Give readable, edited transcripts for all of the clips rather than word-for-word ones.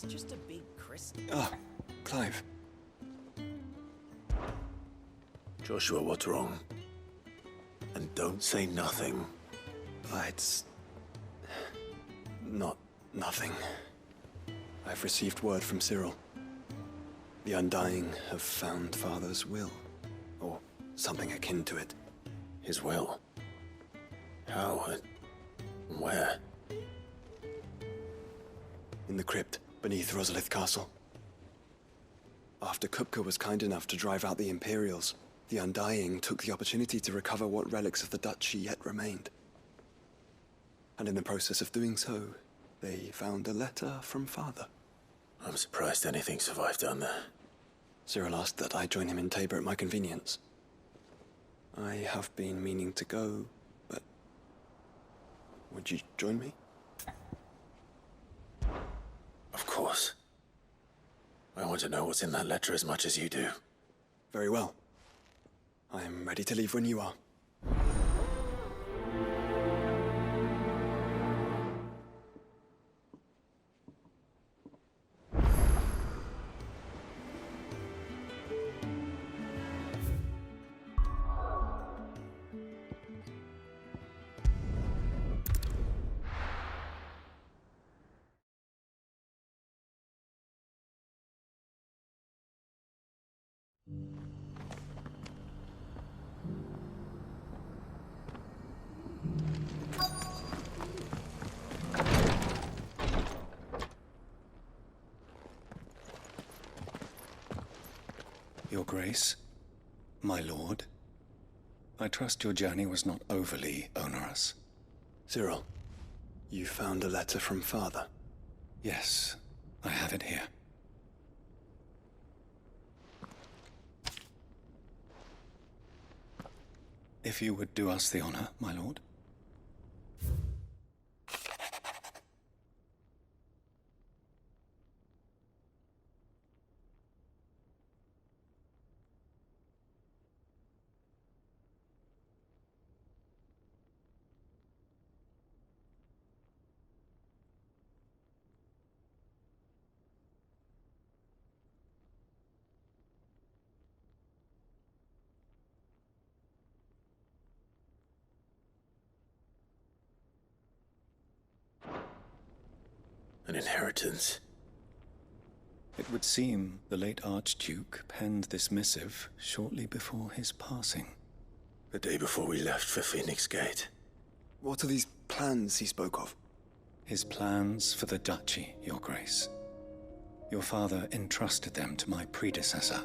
It's just a big crystal. Ah, Clive. Joshua, what's wrong? And don't say nothing. It's... not nothing. I've received word from Cyril. The Undying have found Father's will, or something akin to it. His will? How and where? In the crypt beneath Rosalith Castle. After Kupka was kind enough to drive out the Imperials, the Undying took the opportunity to recover what relics of the Duchy yet remained. And in the process of doing so, they found a letter from Father. I'm surprised anything survived down there. Cyril asked that I join him in Tabor at my convenience. I have been meaning to go, but... would you join me? Of course. I want to know what's in that letter as much as you do. Very well. I am ready to leave when you are. Your Grace, my lord, I trust your journey was not overly onerous. Cyril, you found a letter from Father. Yes, I have it here. If you would do us the honor, my lord. An inheritance. It would seem the late Archduke penned this missive shortly before his passing. The day before we left for Phoenix Gate. What are these plans he spoke of? His plans for the Duchy, Your Grace. Your father entrusted them to my predecessor,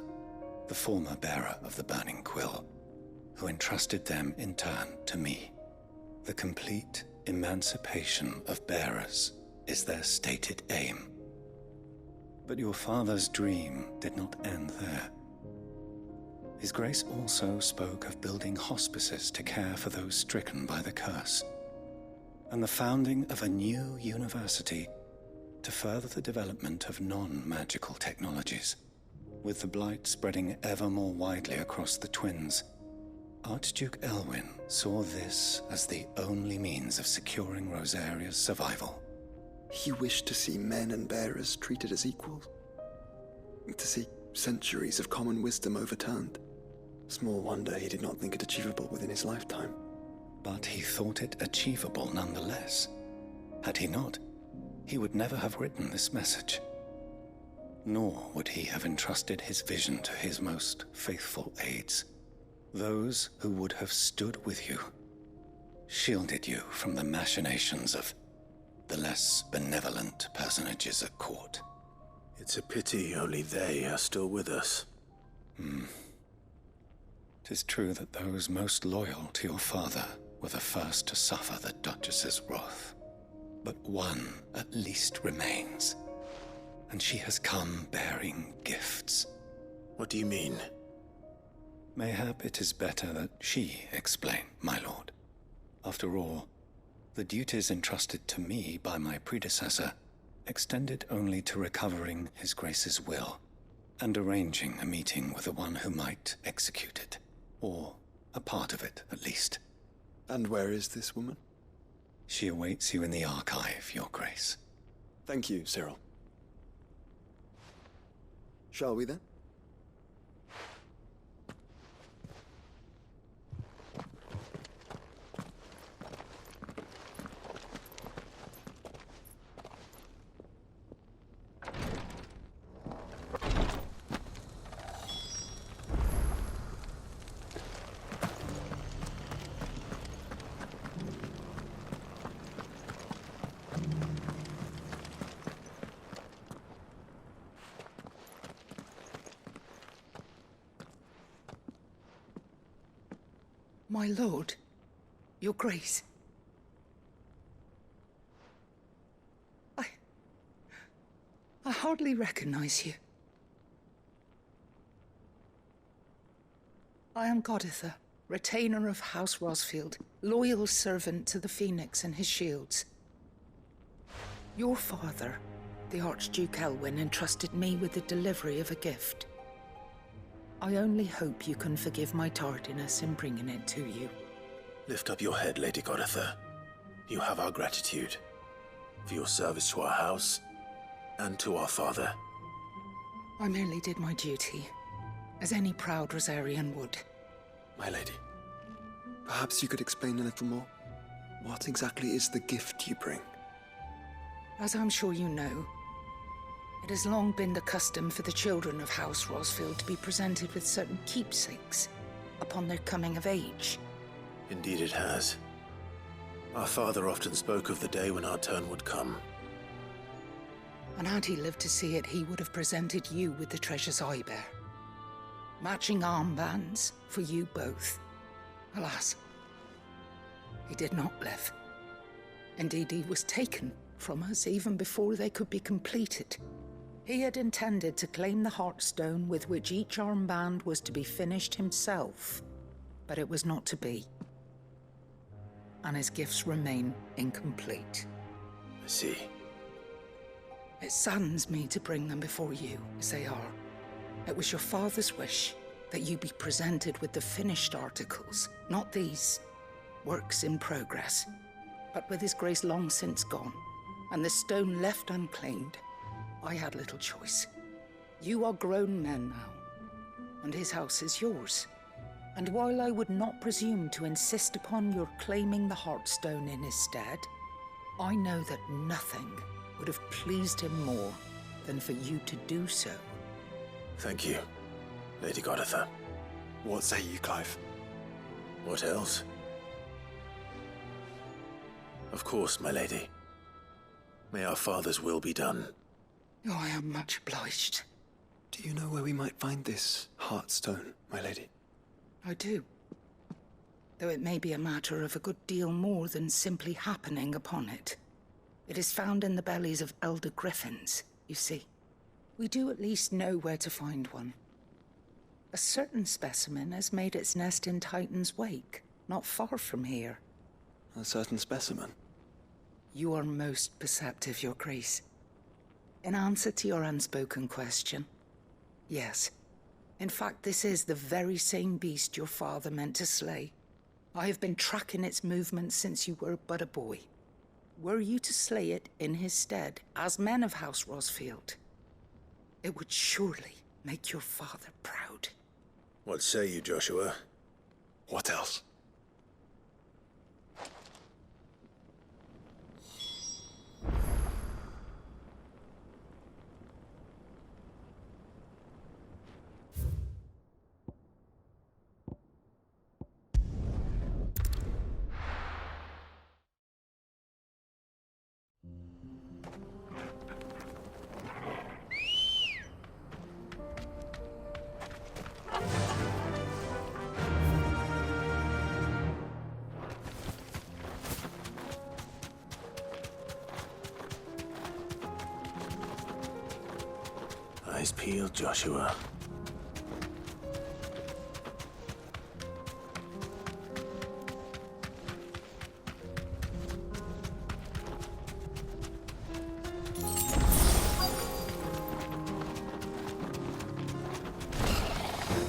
the former bearer of the Burning Quill, who entrusted them in turn to me. The complete emancipation of bearers is their stated aim. But your father's dream did not end there. His Grace also spoke of building hospices to care for those stricken by the curse, and the founding of a new university to further the development of non-magical technologies. With the blight spreading ever more widely across the twins, Archduke Elwyn saw this as the only means of securing Rosaria's survival. He wished to see men and bearers treated as equals. To see centuries of common wisdom overturned. Small wonder he did not think it achievable within his lifetime. But he thought it achievable nonetheless. Had he not, he would never have written this message. Nor would he have entrusted his vision to his most faithful aides. Those who would have stood with you, shielded you from the machinations of the less benevolent personages at court. It's a pity only they are still with us. 'Tis true that those most loyal to your father were the first to suffer the Duchess's wrath. But one at least remains, and she has come bearing gifts. What do you mean? Mayhap it is better that she explain, my lord. After all, the duties entrusted to me by my predecessor extended only to recovering His Grace's will and arranging a meeting with the one who might execute it, or a part of it at least. And where is this woman? She awaits you in the archive, Your Grace. Thank you, Cyril. Shall we then? My lord, your grace. I hardly recognize you. I am Goditha, retainer of House Rosfield, loyal servant to the Phoenix and his shields. Your father, the Archduke Elwyn, entrusted me with the delivery of a gift. I only hope you can forgive my tardiness in bringing it to you. Lift up your head, Lady Goditha. You have our gratitude for your service to our house and to our father. I merely did my duty, as any proud Rosarian would. My lady, perhaps you could explain a little more? What exactly is the gift you bring? As I'm sure you know, it has long been the custom for the children of House Rosfield to be presented with certain keepsakes upon their coming of age. Indeed it has. Our father often spoke of the day when our turn would come. And had he lived to see it, he would have presented you with the treasures I bear. Matching armbands for you both. Alas, he did not live. Indeed, he was taken from us even before they could be completed. He had intended to claim the Heartstone with which each armband was to be finished himself, but it was not to be. And his gifts remain incomplete. I see. It saddens me to bring them before you, as they are. It was your father's wish that you be presented with the finished articles, not these works in progress. But with his grace long since gone, and the stone left unclaimed, I had little choice. You are grown men now, and his house is yours. And while I would not presume to insist upon your claiming the Heartstone in his stead, I know that nothing would have pleased him more than for you to do so. Thank you, Lady Goditha. What say you, Clive? What else? Of course, my lady. May our father's will be done. Oh, I am much obliged. Do you know where we might find this Heartstone, my lady? I do. Though it may be a matter of a good deal more than simply happening upon it. It is found in the bellies of elder griffins, you see. We do at least know where to find one. A certain specimen has made its nest in Titan's Wake, not far from here. A certain specimen? You are most perceptive, Your Grace. In answer to your unspoken question, yes. In fact, this is the very same beast your father meant to slay. I have been tracking its movements since you were but a boy. Were you to slay it in his stead, as men of House Rosfield, it would surely make your father proud. What say you, Joshua? What else? Eyes peeled, Joshua.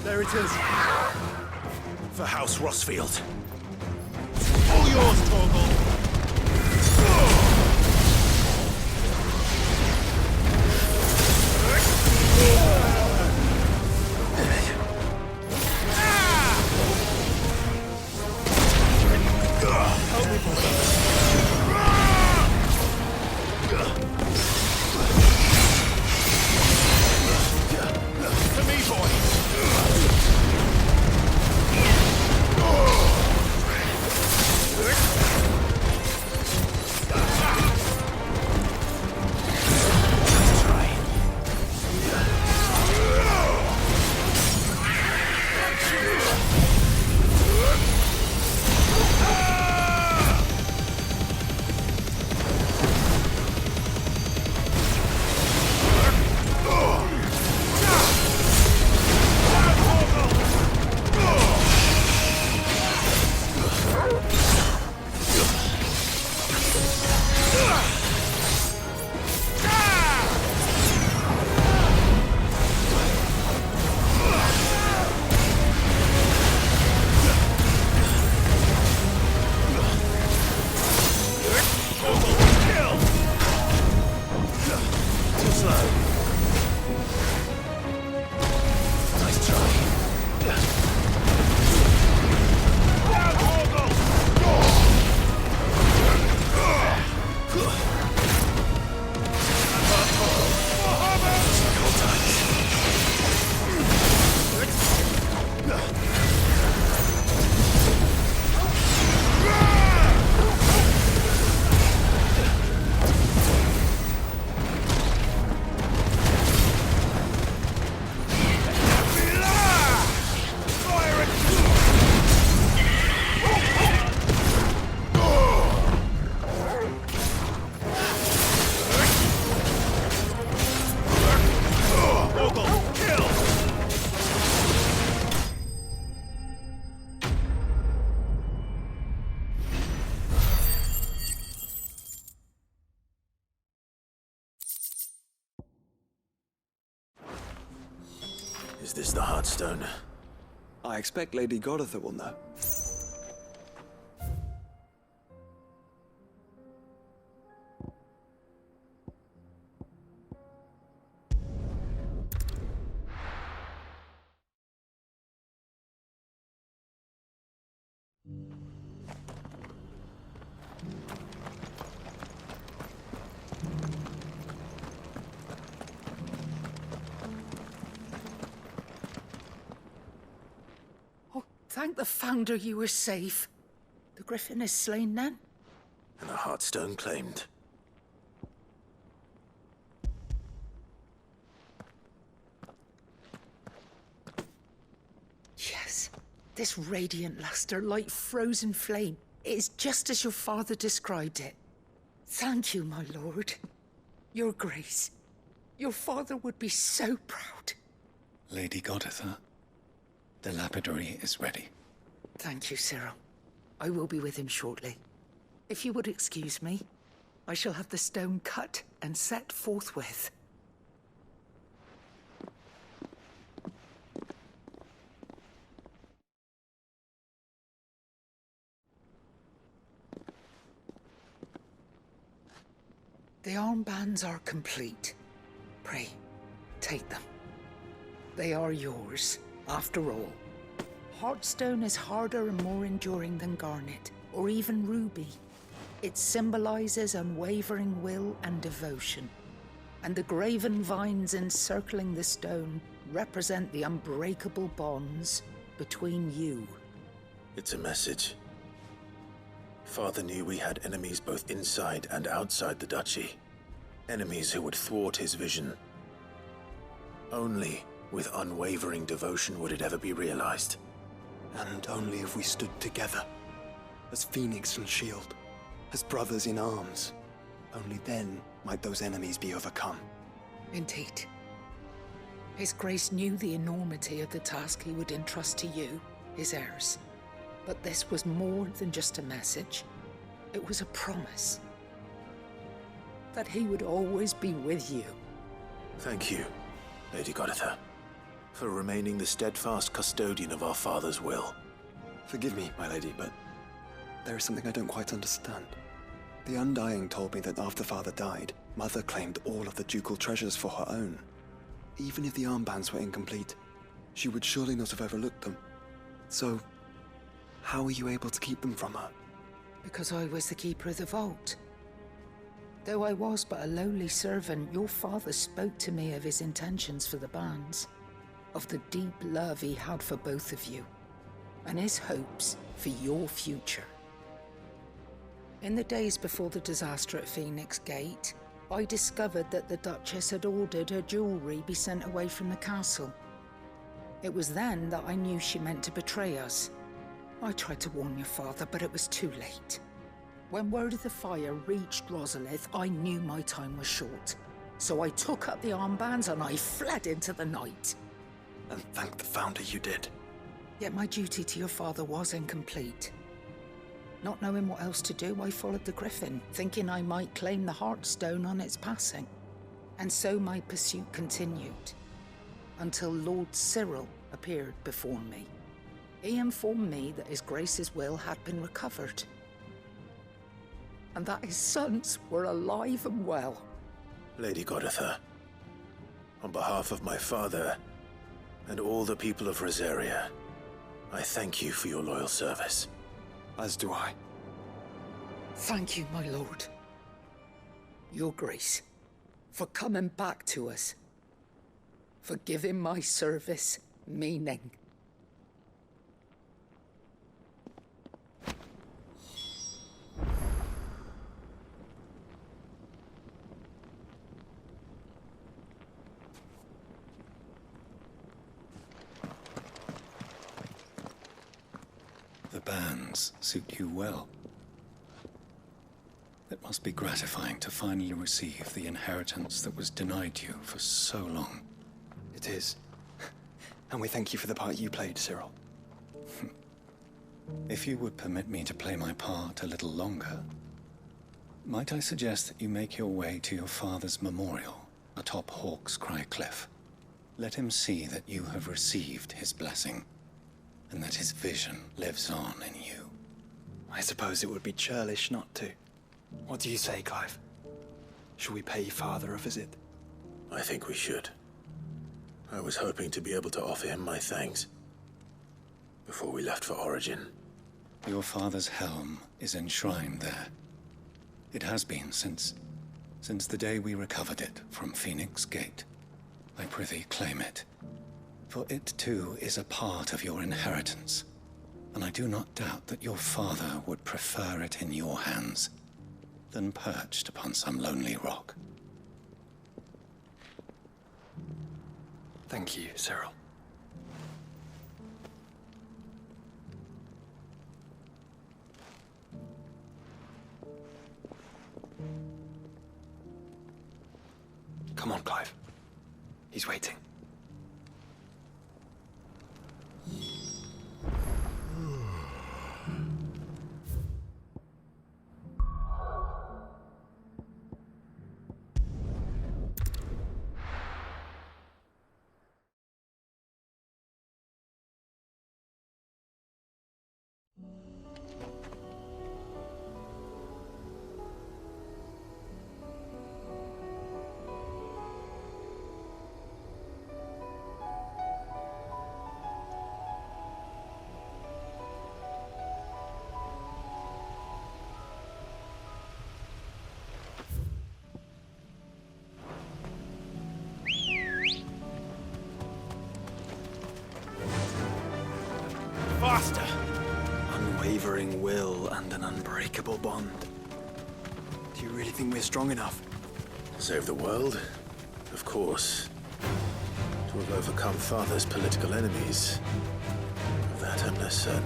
There it is. For House Rosfield. All yours, Torgal. slow. Nice try. Is this the Heartstone? I expect Lady Goditha will know. Thank the Founder you were safe. The Griffin is slain then? And the Heartstone claimed. Yes. This radiant luster, like frozen flame. It is just as your father described it. Thank you, my lord. Your grace. Your father would be so proud. Lady Goditha, the lapidary is ready. Thank you, Cyril. I will be with him shortly. If you would excuse me, I shall have the stone cut and set forthwith. The armbands are complete. Pray, take them. They are yours, after all. Heartstone is harder and more enduring than garnet, or even ruby. It symbolizes unwavering will and devotion. And the graven vines encircling the stone represent the unbreakable bonds between you. It's a message. Father knew we had enemies both inside and outside the duchy. Enemies who would thwart his vision. Only with unwavering devotion would it ever be realized. And only if we stood together, as Phoenix and Shield, as brothers in arms. Only then might those enemies be overcome. Indeed. His Grace knew the enormity of the task he would entrust to you, his heirs. But this was more than just a message. It was a promise. That he would always be with you. Thank you, Lady Goditha, for remaining the steadfast custodian of our father's will. Forgive me, my lady, but there is something I don't quite understand. The Undying told me that after Father died, Mother claimed all of the ducal treasures for her own. Even if the armbands were incomplete, she would surely not have overlooked them. So, how were you able to keep them from her? Because I was the keeper of the vault. Though I was but a lowly servant, your father spoke to me of his intentions for the bands, of the deep love he had for both of you, and his hopes for your future. In the days before the disaster at Phoenix Gate, I discovered that the Duchess had ordered her jewelry be sent away from the castle. It was then that I knew she meant to betray us. I tried to warn your father, but it was too late. When word of the fire reached Rosalith, I knew my time was short. So I took up the armbands and I fled into the night. And thank the Founder you did. Yet my duty to your father was incomplete. Not knowing what else to do, I followed the Griffin, thinking I might claim the Heartstone on its passing. And so my pursuit continued, until Lord Cyril appeared before me. He informed me that His Grace's will had been recovered, and that his sons were alive and well. Lady Goditha, On behalf of my father and all the people of Rosaria, I thank you for your loyal service. As do I. Thank you, my lord. Your Grace, for coming back to us, for giving my service meaning. The bands suit you well. It must be gratifying to finally receive the inheritance that was denied you for so long. It is. And we thank you for the part you played, Cyril. If you would permit me to play my part a little longer, might I suggest that you make your way to your father's memorial atop Hawk's Cry Cliff? Let him see that you have received his blessing, and that his vision lives on in you. I suppose it would be churlish not to. What do you say, Clive? Should we pay Father a visit? I think we should. I was hoping to be able to offer him my thanks before we left for Origin. Your father's helm is enshrined there. It has been since the day we recovered it from Phoenix Gate. I prithee claim it, for it too is a part of your inheritance, and I do not doubt that your father would prefer it in your hands than perched upon some lonely rock. Thank you, Cyril. Come on, Clive. He's waiting. Faster! Unwavering will and an unbreakable bond. Do you really think we're strong enough? Save the world? Of course. To have overcome Father's political enemies. Of that I'm less certain.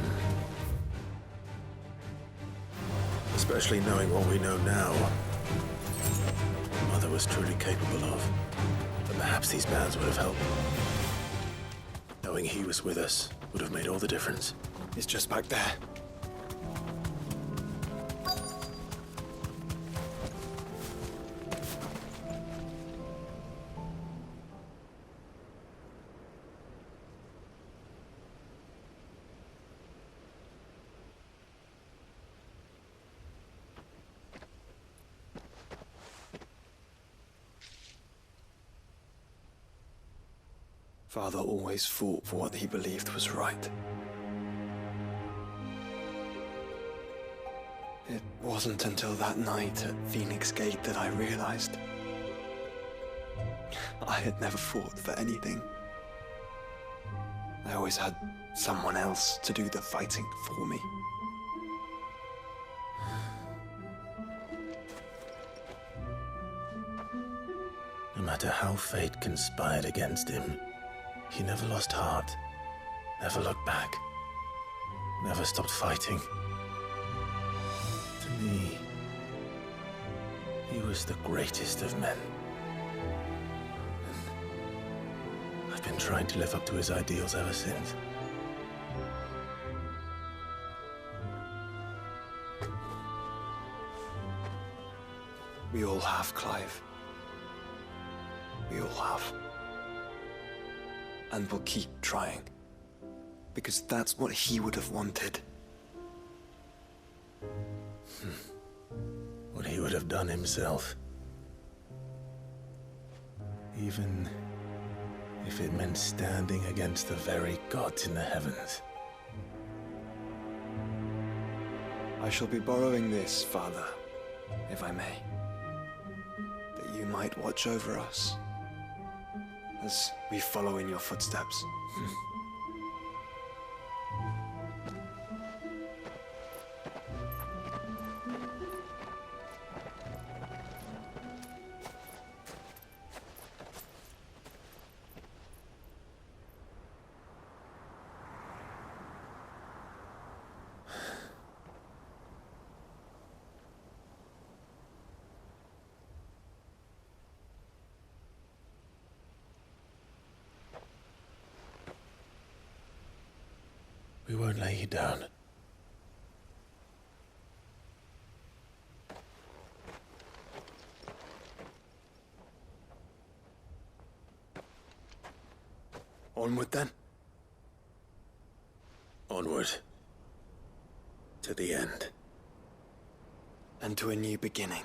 Especially knowing what we know now. Mother was truly capable of. But perhaps these bands would have helped. Knowing he was with us would have made all the difference. It's just back there. Father always fought for what he believed was right. It wasn't until that night at Phoenix Gate that I realized I had never fought for anything. I always had someone else to do the fighting for me. No matter how fate conspired against him, he never lost heart, never looked back, never stopped fighting. To me, he was the greatest of men. And I've been trying to live up to his ideals ever since. We all have, Clive. We all have. And we'll keep trying. Because that's what he would have wanted. What he would have done himself. Even if it meant standing against the very gods in the heavens. I shall be borrowing this, Father, if I may. That you might watch over us as we follow in your footsteps. We won't lay you down. Onward then. Onward. To the end. And to a new beginning.